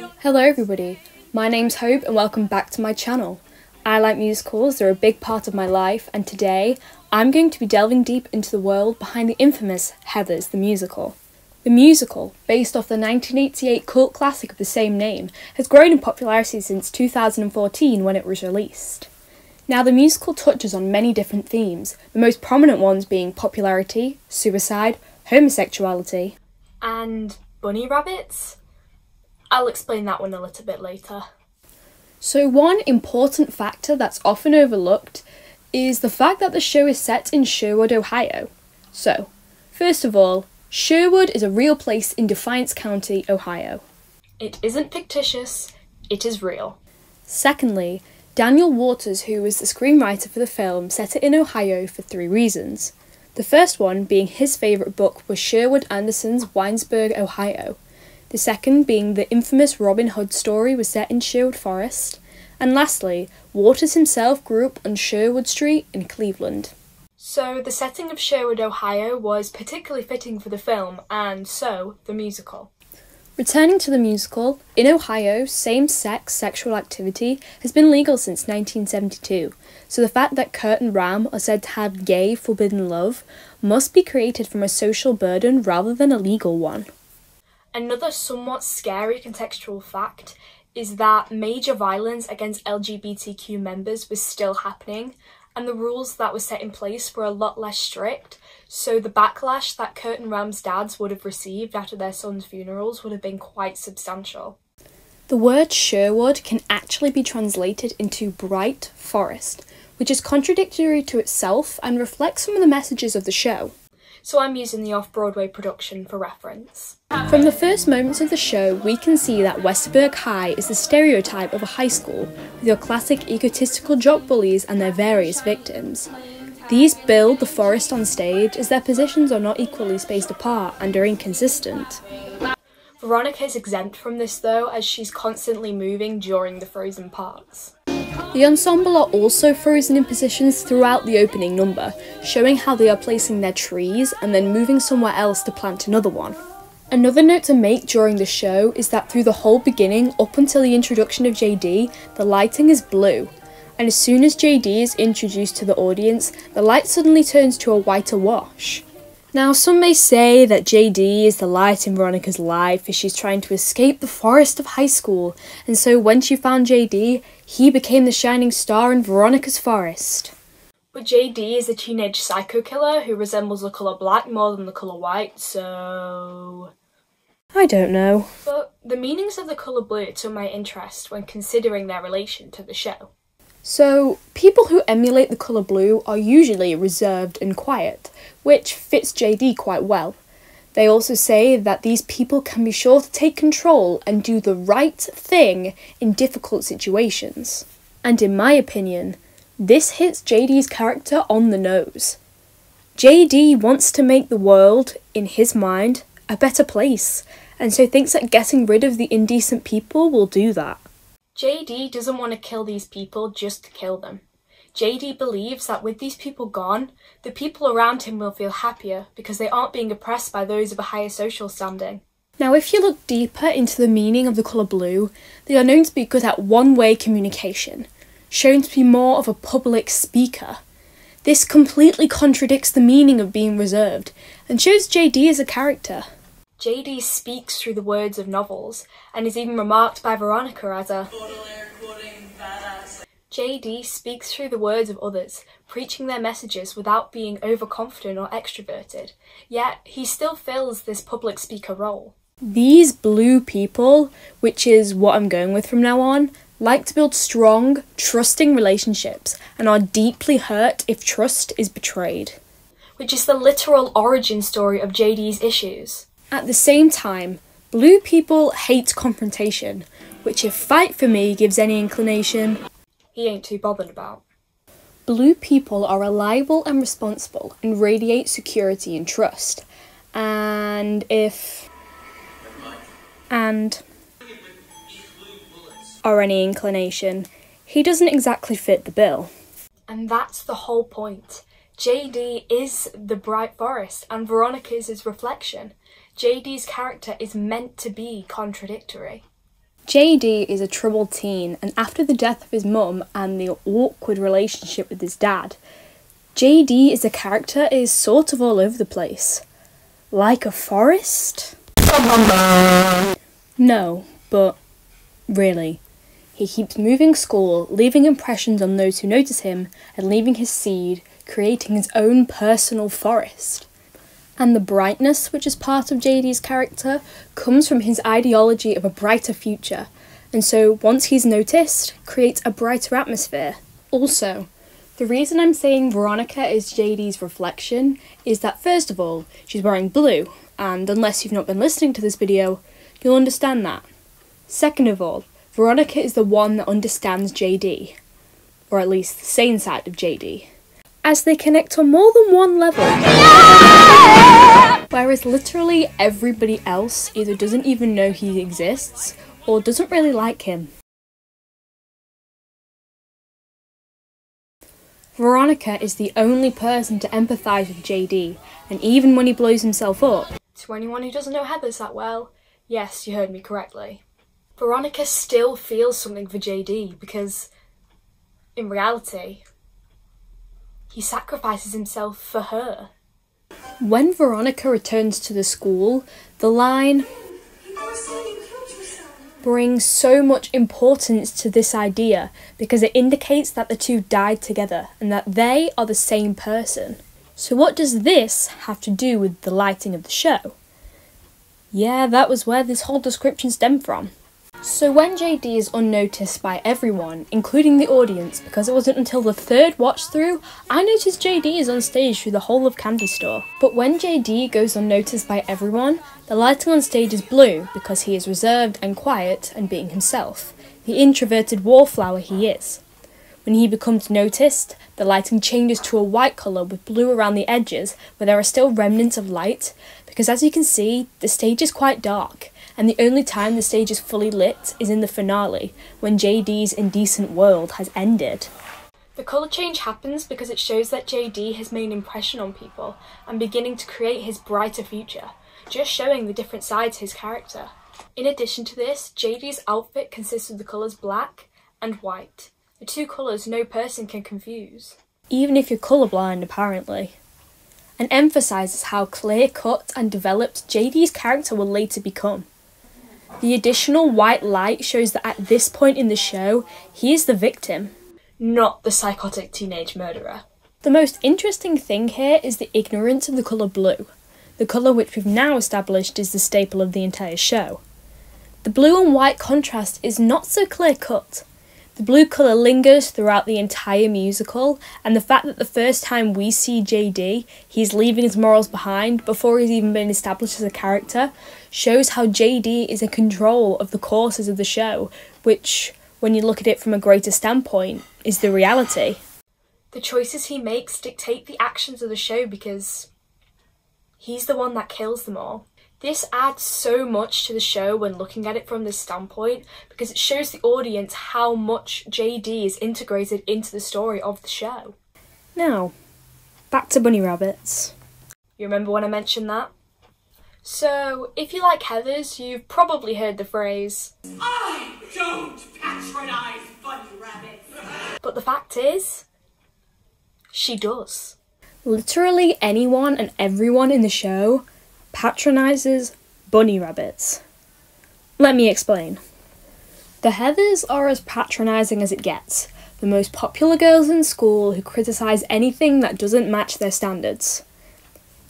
Hello everybody, my name's Hope and welcome back to my channel. I like musicals, they're a big part of my life, and today I'm going to be delving deep into the world behind the infamous Heathers the musical. The musical, based off the 1988 cult classic of the same name, has grown in popularity since 2014 when it was released. Now the musical touches on many different themes, the most prominent ones being popularity, suicide, homosexuality, and bunny rabbits? I'll explain that one a little bit later. So one important factor that's often overlooked is the fact that the show is set in Sherwood, Ohio. So, first of all, Sherwood is a real place in Defiance County, Ohio. It isn't fictitious, it is real. Secondly, Daniel Waters, who was the screenwriter for the film, set it in Ohio for 3 reasons. The first one being his favourite book was Sherwood Anderson's Winesburg, Ohio. The second being the infamous Robin Hood story was set in Sherwood Forest. And lastly, Waters himself grew up on Sherwood Street in Cleveland. So the setting of Sherwood, Ohio was particularly fitting for the film, and so the musical. Returning to the musical, in Ohio, same-sex sexual activity has been legal since 1972, so the fact that Kurt and Ram are said to have gay, forbidden love must be created from a social burden rather than a legal one. Another somewhat scary contextual fact is that major violence against LGBTQ members was still happening, and the rules that were set in place were a lot less strict, so the backlash that Kurt and Ram's dads would have received after their sons' funerals would have been quite substantial. The word Sherwood can actually be translated into bright forest, which is contradictory to itself and reflects some of the messages of the show. So I'm using the off-Broadway production for reference. From the first moments of the show, we can see that Westerberg High is the stereotype of a high school, with your classic egotistical jock bullies and their various victims. These build the forest on stage as their positions are not equally spaced apart and are inconsistent. Veronica is exempt from this though, as she's constantly moving during the frozen parts. The ensemble are also frozen in positions throughout the opening number, showing how they are placing their trees and then moving somewhere else to plant another one. Another note to make during the show is that through the whole beginning up until the introduction of JD, the lighting is blue, and as soon as JD is introduced to the audience, the light suddenly turns to a whiter wash. Now some may say that JD is the light in Veronica's life as she's trying to escape the forest of high school, and so when she found JD, he became the shining star in Veronica's forest. But JD is a teenage psycho killer who resembles the colour black more than the colour white, so I don't know. But the meanings of the colour blue took my interest when considering their relation to the show. So, people who emulate the colour blue are usually reserved and quiet, which fits JD quite well. They also say that these people can be sure to take control and do the right thing in difficult situations. And in my opinion, this hits JD's character on the nose. JD wants to make the world, in his mind, a better place, and so thinks that getting rid of the indecent people will do that. JD doesn't want to kill these people just to kill them. JD believes that with these people gone, the people around him will feel happier because they aren't being oppressed by those of a higher social standing. Now if you look deeper into the meaning of the colour blue, they are known to be good at one-way communication, shown to be more of a public speaker. This completely contradicts the meaning of being reserved, and shows JD as a character. JD speaks through the words of novels, and is even remarked by Veronica as a JD speaks through the words of others, preaching their messages without being overconfident or extroverted, yet he still fills this public speaker role. These blue people, which is what I'm going with from now on, like to build strong, trusting relationships, and are deeply hurt if trust is betrayed. Which is the literal origin story of JD's issues. At the same time, blue people hate confrontation, which if Fight For Me gives any inclination, he ain't too bothered about. Blue people are reliable and responsible and radiate security and trust. And are any inclination, he doesn't exactly fit the bill. And that's the whole point. JD is the bright forest and Veronica's his reflection. JD's character is meant to be contradictory. JD is a troubled teen, and after the death of his mum and the awkward relationship with his dad, JD as a character is sort of all over the place. Like a forest? No, but really. He keeps moving school, leaving impressions on those who notice him, and leaving his seed, creating his own personal forest. And the brightness which is part of JD's character comes from his ideology of a brighter future, and so once he's noticed, creates a brighter atmosphere. Also, the reason I'm saying Veronica is JD's reflection is that first of all, she's wearing blue, and unless you've not been listening to this video, you'll understand that. Second of all, Veronica is the one that understands JD, or at least the sane side of JD, as they connect on more than one level. Whereas literally everybody else either doesn't even know he exists, or doesn't really like him. Veronica is the only person to empathise with JD, and even when he blows himself up, to anyone who doesn't know Heathers that well, yes, you heard me correctly, Veronica still feels something for JD because, in reality, he sacrifices himself for her. When Veronica returns to the school, the line brings so much importance to this idea because it indicates that the two died together and that they are the same person. So what does this have to do with the lighting of the show? Yeah, that was where this whole description stemmed from. So when JD is unnoticed by everyone, including the audience, because it wasn't until the third watch through, I noticed JD is on stage through the whole of Candy Store. But when JD goes unnoticed by everyone, the lighting on stage is blue because he is reserved and quiet and being himself, the introverted wallflower he is. When he becomes noticed, the lighting changes to a white colour with blue around the edges where there are still remnants of light, because as you can see, the stage is quite dark. And the only time the stage is fully lit is in the finale, when JD's indecent world has ended. The colour change happens because it shows that JD has made an impression on people and beginning to create his brighter future, just showing the different sides to his character. In addition to this, JD's outfit consists of the colours black and white, the two colours no person can confuse. Even if you're colourblind, apparently. And emphasises how clear-cut and developed JD's character will later become. The additional white light shows that at this point in the show, he is the victim, not the psychotic teenage murderer. The most interesting thing here is the ignorance of the colour blue, the colour which we've now established is the staple of the entire show. The blue and white contrast is not so clear-cut. The blue colour lingers throughout the entire musical, and the fact that the first time we see JD, he's leaving his morals behind before he's even been established as a character, shows how JD is in control of the courses of the show, which, when you look at it from a greater standpoint, is the reality. The choices he makes dictate the actions of the show because he's the one that kills them all. This adds so much to the show when looking at it from this standpoint because it shows the audience how much JD is integrated into the story of the show. Now, back to bunny rabbits. You remember when I mentioned that? So, if you like Heathers, you've probably heard the phrase, "I don't patronise bunny rabbits." But the fact is, she does. Literally anyone and everyone in the show patronises bunny rabbits. Let me explain. The Heathers are as patronising as it gets, the most popular girls in school who criticise anything that doesn't match their standards.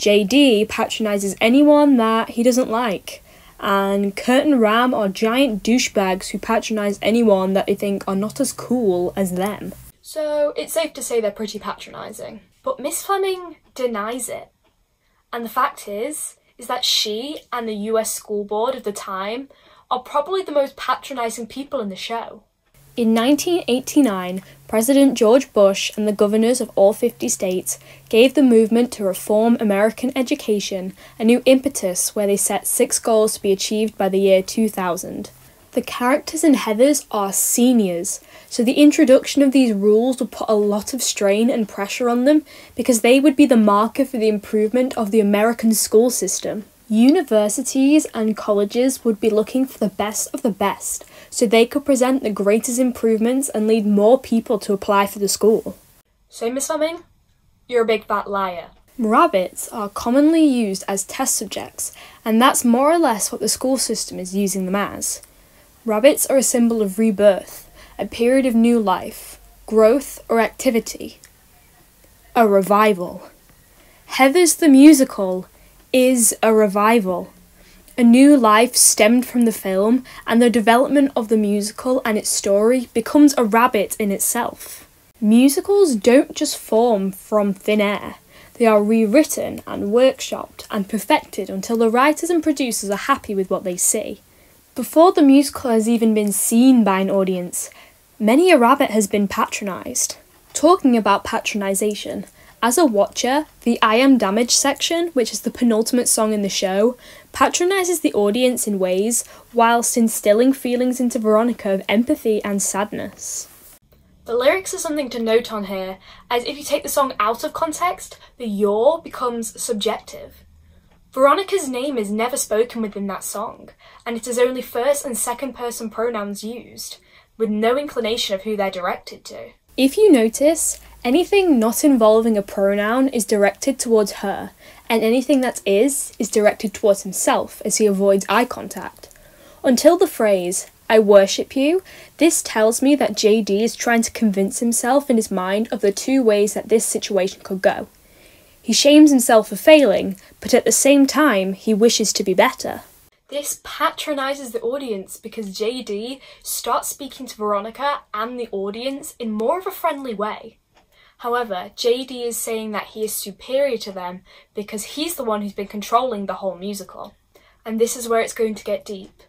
JD patronises anyone that he doesn't like, and Kurt and Ram are giant douchebags who patronise anyone that they think are not as cool as them. So it's safe to say they're pretty patronising. But Miss Fleming denies it. And the fact is that she and the US school board of the time are probably the most patronising people in the show. In 1989, President George Bush and the governors of all 50 states gave the movement to reform American education a new impetus where they set 6 goals to be achieved by the year 2000. The characters in Heathers are seniors, so the introduction of these rules would put a lot of strain and pressure on them because they would be the marker for the improvement of the American school system. Universities and colleges would be looking for the best of the best, so they could present the greatest improvements and lead more people to apply for the school. So, Miss Fleming, you're a big fat liar. Rabbits are commonly used as test subjects, and that's more or less what the school system is using them as. Rabbits are a symbol of rebirth, a period of new life, growth or activity. A revival. Heathers the musical is a revival. A new life stemmed from the film, and the development of the musical and its story becomes a rabbit in itself. Musicals don't just form from thin air. They are rewritten and workshopped and perfected until the writers and producers are happy with what they see. Before the musical has even been seen by an audience, many a rabbit has been patronised. Talking about patronisation, as a watcher, the I Am Damaged section, which is the penultimate song in the show, patronises the audience in ways whilst instilling feelings into Veronica of empathy and sadness. The lyrics are something to note on here, as if you take the song out of context, the "your" becomes subjective. Veronica's name is never spoken within that song, and it is only first and second person pronouns used, with no inclination of who they're directed to. If you notice, anything not involving a pronoun is directed towards her, and anything that is directed towards himself as he avoids eye contact. Until the phrase, "I worship you," this tells me that JD is trying to convince himself in his mind of the two ways that this situation could go. He shames himself for failing, but at the same time, he wishes to be better. This patronises the audience because JD starts speaking to Veronica and the audience in more of a friendly way. However, JD is saying that he is superior to them because he's the one who's been controlling the whole musical. And this is where it's going to get deep.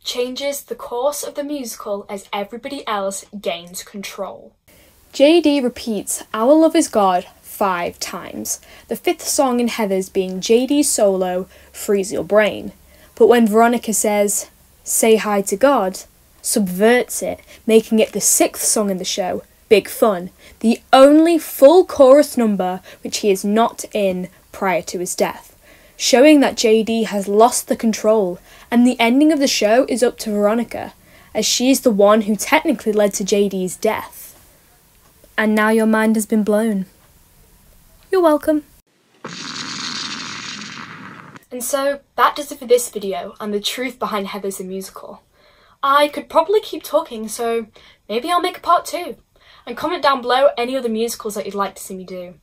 Changes the course of the musical as everybody else gains control. JD repeats "Our Love is God" 5 times, the 5th song in Heathers being JD's solo, "Freeze Your Brain." But when Veronica says, "Say hi to God," subverts it, making it the 6th song in the show, "Big Fun," the only full chorus number which he is not in prior to his death, showing that JD has lost the control, and the ending of the show is up to Veronica, as she is the one who technically led to JD's death. And now your mind has been blown. You're welcome. And so, that does it for this video and the truth behind Heathers the musical. I could probably keep talking, so maybe I'll make a part 2. And comment down below any other musicals that you'd like to see me do.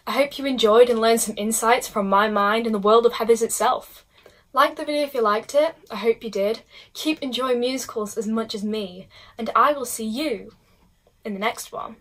I hope you enjoyed and learned some insights from my mind and the world of Heathers itself. Like the video if you liked it, I hope you did. Keep enjoying musicals as much as me, and I will see you in the next one.